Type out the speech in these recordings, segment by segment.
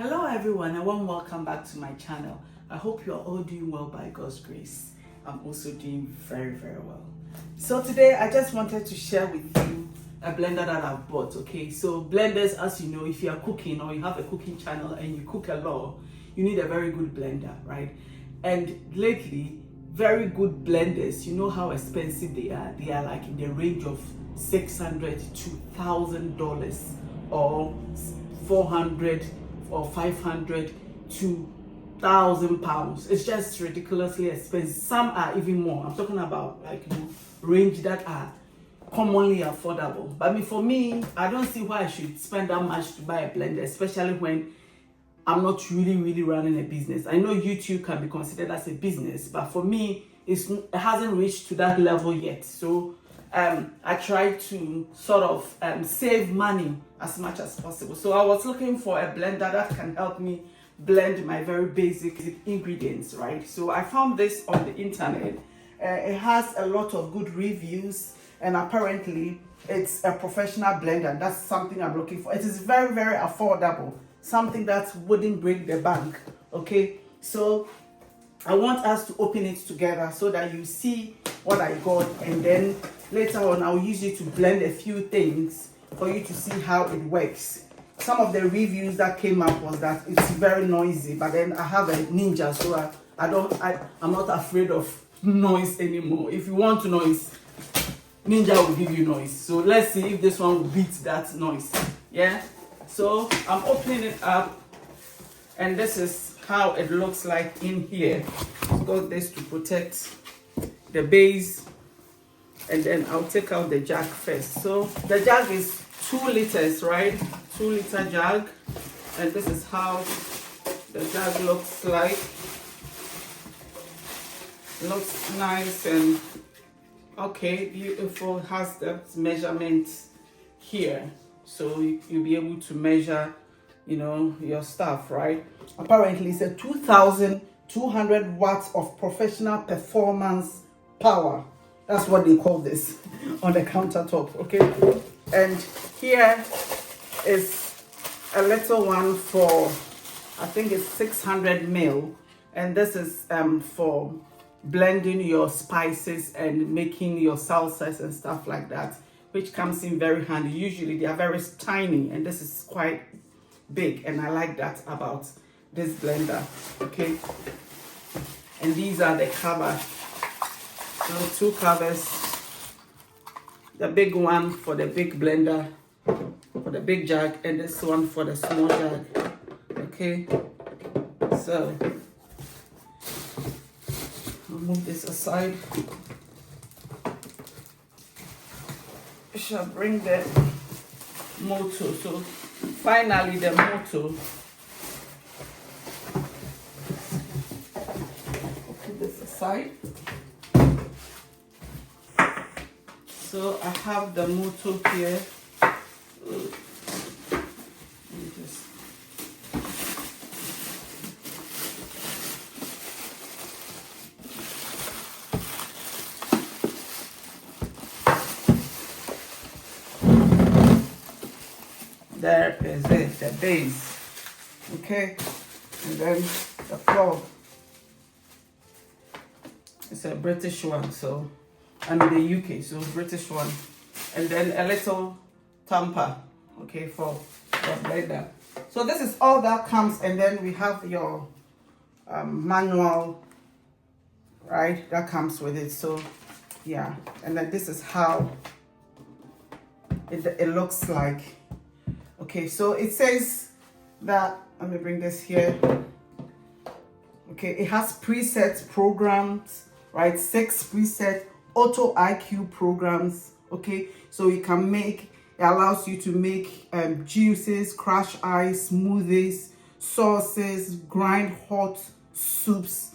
Hello everyone, and warm welcome back to my channel. I hope you are all doing well by God's grace. I'm also doing very well. So today I just wanted to share with you a blender that I've bought. Okay, so blenders, as you know, if you are cooking or you have a cooking channel and you cook a lot, you need a very good blender, right? And lately, very good blenders, you know how expensive they are. They are like in the range of $600 to $1,000 or $400 or $500 to £1,000. It's just ridiculously expensive. Some are even more. I'm talking about like range that are commonly affordable. But for me, I don't see why I should spend that much to buy a blender, especially when I'm not really running a business. I know YouTube can be considered as a business, but for me, it hasn't reached to that level yet. So I try to sort of save money as much as possible. So I was looking for a blender that can help me blend my very basic ingredients, right? So I found this on the internet. It has a lot of good reviews, and apparently it's a professional blender. That's something I'm looking for. It is very affordable, something that wouldn't break the bank. Okay, so I want us to open it together so that you see what I got, and then later on I'll use it to blend a few things for you to see how it works. Some of the reviews that came up was that it's very noisy, but then I have a Ninja, so I'm not afraid of noise anymore. If you want noise, Ninja will give you noise. So let's see if this one will beat that noise. Yeah, so I'm opening it up, and this is how it looks like in here. I've got this to protect the base, and then I'll take out the jug first. So the jug is 2 liters, right? 2-liter jug, and this is how the jug looks like. Looks nice and okay, beautiful. Has the measurement here, so you'll be able to measure, your stuff, right? Apparently it's a 2,200 watts of professional performance power. That's what they call this on the countertop. Okay, and here is a little one for, I think it's 600 ml, and this is for blending your spices and making your salsas and stuff like that, which comes in very handy. Usually they are very tiny, and this is quite big, and I like that about this blender. Okay, and these are the covers. So 2 covers, the big one for the big blender, for the big jug, and this one for the small jug. Okay, so I'll move this aside. I shall bring the motor. So finally the motor. I'll put this aside. So I have the motor here. There is it, the base. Okay, and then the plug. It's a British one, so I'm in the UK, so British one. And then a little tamper, okay, for the blender. So this is all that comes, and then we have your manual, right, that comes with it. So yeah, and then this is how it looks like. Okay, so it says that, let me bring this here. Okay, it has preset programs, right? 6 preset auto IQ programs. Okay, so you can make, it allows you to make juices, crush ice, smoothies, sauces, grind hot soups.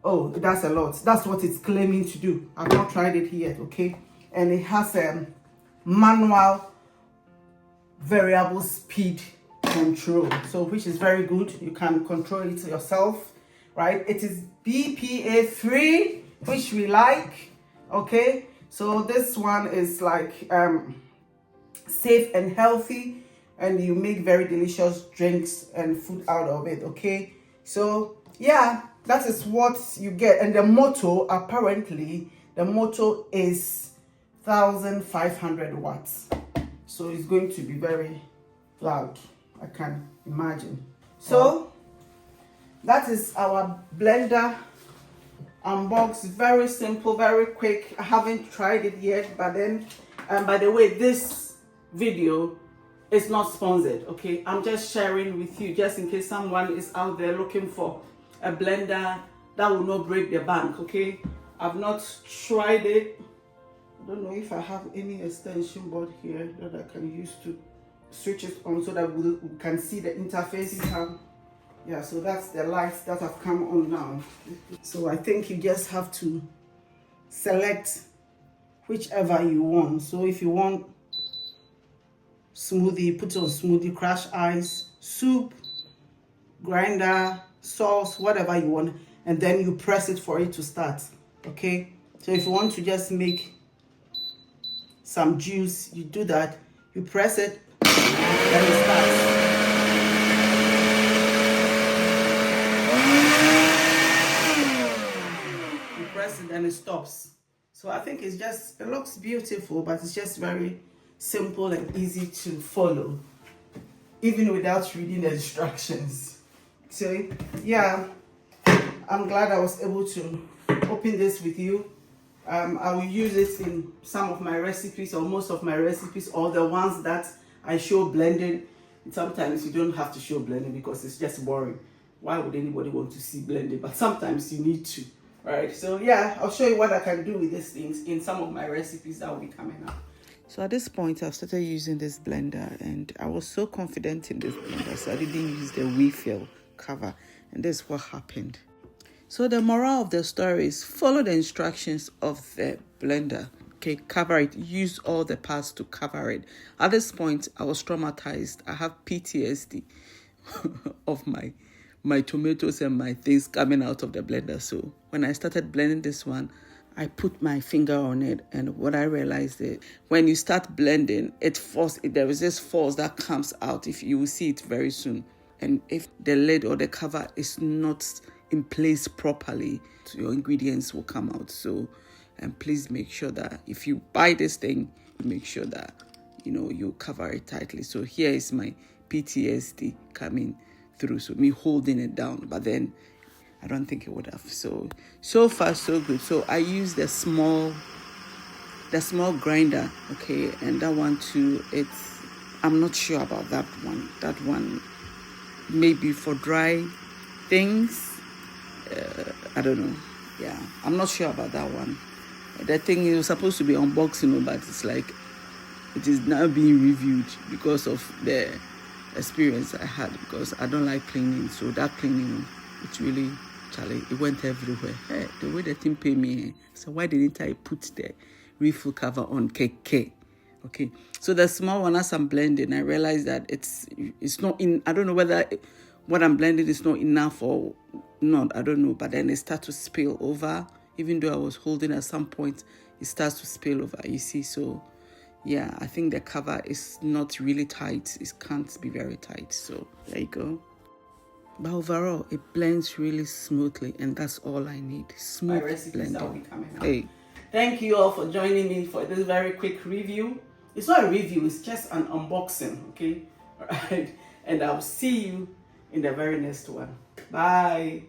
Oh, that's a lot. That's what it's claiming to do. I've not tried it yet. Okay, and it has a manual variable speed control, so which is very good. You can control it yourself, right? It is BPA free, which we like. Okay, so this one is like safe and healthy and you make very delicious drinks and food out of it. Okay, so yeah, that is what you get. And the motto, apparently the motto is 1500 watts, so it's going to be very loud, I can imagine. So that is our blender unboxed. Very simple, very quick. I haven't tried it yet, but then by the way, this video is not sponsored, okay? I'm just sharing with you just in case someone is out there looking for a blender that will not break the bank, okay? I've not tried it. I don't know if I have any extension board here that I can use to switch it on so that we can see the interface. Yeah, so that's the lights that have come on now. So I think you just have to select whichever you want. So if you want smoothie, put it on smoothie, crush ice, soup, grinder, sauce, whatever you want, and then you press it for it to start. Okay, so if you want to just make some juice, you do that, you press it, then it starts. You press it and it stops. So I think it's just, it looks beautiful, but it's just very simple and easy to follow, even without reading the instructions. So yeah, I'm glad I was able to open this with you. I will use it in some of my recipes, or most of my recipes, or the ones that I show blending. Sometimes you don't have to show blending because it's just boring. Why would anybody want to see blending? But sometimes you need to, right? So yeah, I'll show you what I can do with these things in some of my recipes that will be coming up. So at this point, I've started using this blender, and I was so confident in this blender, so I didn't use the refill cover, and this is what happened. So the moral of the story is follow the instructions of the blender. Okay, cover it. Use all the parts to cover it. At this point, I was traumatized. I have PTSD of my tomatoes and my things coming out of the blender. So when I started blending this one, I put my finger on it, and what I realized is when you start blending, there is this force that comes out. If you will see it very soon, and if the lid or the cover is not in place properly, your ingredients will come out. So, and please make sure that if you buy this thing, make sure that you cover it tightly. So here is my PTSD coming through. So me holding it down, but then I don't think it would have. So far so good. So I use the small grinder, okay, and that one too. I'm not sure about that one. That one maybe for dry things. I don't know. Yeah, I'm not sure about that one. The thing is supposed to be unboxing, but it's like it is now being reviewed because of the experience I had, because I don't like cleaning. So that cleaning, it's really, Charlie, it went everywhere. Hey, the way the thing pay me, so why didn't I put the refill cover on KK? Okay, so the small one, as I'm blending, I realized that it's not in. I don't know whether what I'm blending is not enough or not. I don't know, but then it starts to spill over. Even though I was holding at some point, it starts to spill over. You see, so yeah, I think the cover is not really tight. It can't be very tight. So there you go. But overall, it blends really smoothly, and that's all I need. Smooth blending. That will be coming out. Hey, thank you all for joining me for this very quick review. It's not a review; it's just an unboxing. Okay, all right. And I'll see you in the very next one. Bye.